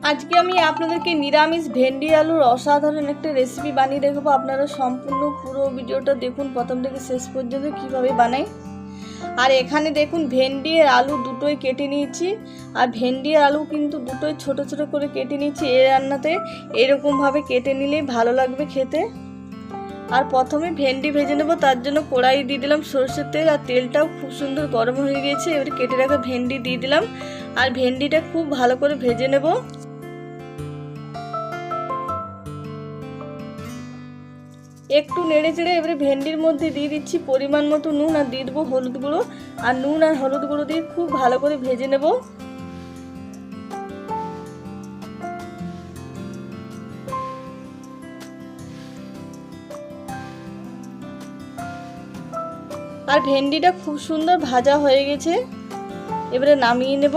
আজকে আমি আপনাদেরকে নিরামিষ ভেন্ডি আলুর অসাধারণ একটা রেসিপি বানিয়ে দেখাবো। আপনারা সম্পূর্ণ পুরো ভিডিওটা দেখুন প্রথম থেকে শেষ পর্যন্ত কিভাবে বানাই। আর এখানে দেখুন ভেন্ডি আর আলু দুটোই কেটে নিয়েছি। আর ভেন্ডি আর আলু কিন্তু দুটোই ছোট ছোট করে কেটে নিয়েছি। এই রান্নাতে এরকমভাবে কেটে নিলেই ভালো লাগবে খেতে। আর প্রথমে ভেন্ডি ভেজে নেব, তার জন্য কড়াই দিয়ে দিলাম সরষের তেল। আর তেলটাও খুব সুন্দর গরম হয়ে গিয়েছে। এবারে কেটে রাখা ভেন্ডি দিয়ে দিলাম আর ভেন্ডিটা খুব ভালো করে ভেজে নেব। একটু নেড়ে চেড়ে এবারে ভেন্ডির মধ্যে দিয়ে দিচ্ছি পরিমাণ মতো নুন আর দিয়ে দেবো হলুদ গুঁড়ো। আর নুন আর হলুদ গুঁড়ো দিয়ে খুব ভালো করে ভেজে নেব। আর ভেন্ডিটা খুব সুন্দর ভাজা হয়ে গেছে, এবারে নামিয়ে নেব।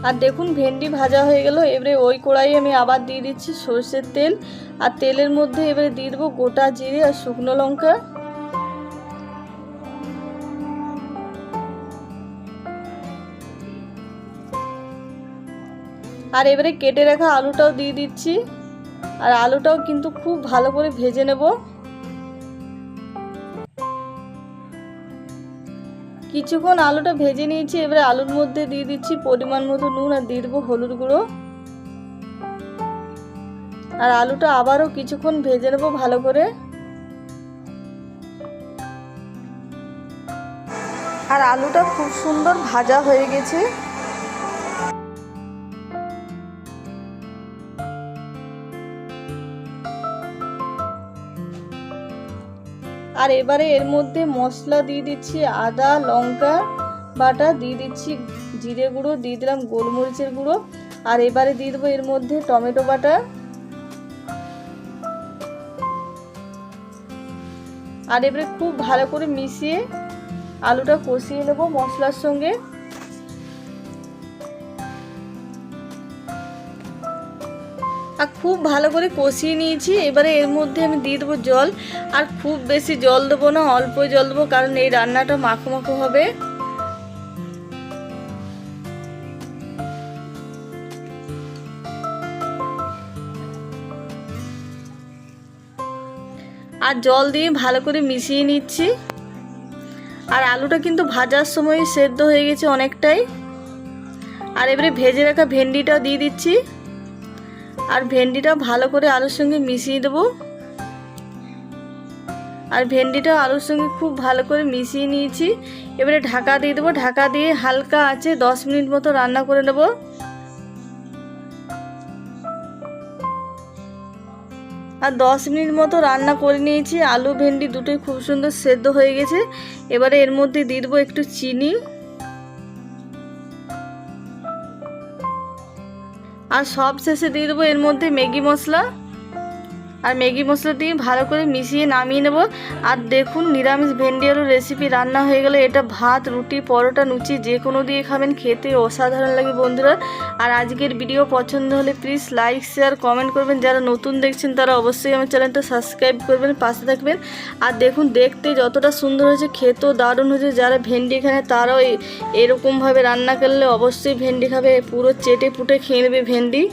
আর দেখুন ভেন্ডি ভাজা হয়ে গেল। এবারে ওই কড়াইয়ে আমি আবার দিয়ে দিচ্ছি সরষের তেল। আর তেলের মধ্যে এবারে দিয়ে দেবো গোটা জিরে আর শুকনো লঙ্কা। আর এবারে কেটে রাখা আলুটাও দিয়ে দিচ্ছি। আর আলুটাও কিন্তু খুব ভালো করে ভেজে নেব। কিছুক্ষণ আলুটা ভেজে নিয়েছি। এবারে আলুর মধ্যে দিয়ে দিচ্ছি পরিমাণ মতো নুন আর দিয়ে দেবো হলুদ গুঁড়ো। আর আলুটা আবারও কিছুক্ষণ ভেজে নেব ভালো করে। আর আলুটা খুব সুন্দর ভাজা হয়ে গেছে। আর এবারে এর মধ্যে মশলা দিয়ে দিচ্ছি আদা লঙ্কা বাটা, দিয়ে দিচ্ছি জিরে গুঁড়ো, দিয়ে দিলাম গোলমরিচের গুঁড়ো। আর এবারে দিয়ে দেবো এর মধ্যে টমেটো বাটা। আর এবারে খুব ভালো করে মিশিয়ে আলুটা কষিয়ে নেব মশলার সঙ্গে। আর খুব ভালো করে কষিয়ে নিয়েছি। এবারে এর মধ্যে আমি দিয়ে দেবো জল। আর খুব বেশি জল দেবো না, অল্প জল দেবো, কারণ এই রান্নাটা মাখো মাখো হবে। আর জল দিয়ে ভালো করে মিশিয়ে নিচ্ছি। আর আলুটা কিন্তু ভাজার সময় সেদ্ধ হয়ে গেছে অনেকটাই। আর এবারে ভেজে রাখা ভেন্ডিটা দিয়ে দিচ্ছি। আর ভেন্ডিটা ভালো করে আলুর সঙ্গে মিশিয়ে দেবো। আর ভেন্ডিটা আলুর সঙ্গে খুব ভালো করে মিশিয়ে নিয়েছি। এবারে ঢাকা দিয়ে দেবো। ঢাকা দিয়ে হালকা আঁচে 10 মিনিট মতো রান্না করে নেব। আর 10 মিনিট মতো রান্না করে নিয়েছি। আলু ভেন্ডি দুটোই খুব সুন্দর সেদ্ধ হয়ে গেছে। এবারে এর মধ্যে দিয়ে দেবো একটু চিনি। আর সব শেষে দিয়ে দেবো এর মধ্যে ম্যাগি মশলা। আর ম্যাগি মশলা দিয়ে ভালো করে মিশিয়ে নামিয়ে নেব। আর দেখুন নিরামিষ ভেন্ডি আলুর রেসিপি রান্না হয়ে গেলে এটা ভাত রুটি পরোটা লুচি যে কোনো দিয়ে খাবেন, খেতে অসাধারণ লাগে বন্ধুরা। আর আজকের ভিডিও পছন্দ হলে প্লিজ লাইক শেয়ার কমেন্ট করবেন। যারা নতুন দেখছেন তারা অবশ্যই আমার চ্যানেলটা সাবস্ক্রাইব করবেন, পাশে থাকবেন। আর দেখুন দেখতে যতটা সুন্দর হয়েছে খেতেও দারুণ হয়েছে। যারা ভেন্ডি খায় তারাও এরকমভাবে রান্না করলে অবশ্যই ভেন্ডি খাবে, পুরো চেটে পুটে খেয়ে নেবে ভেন্ডি।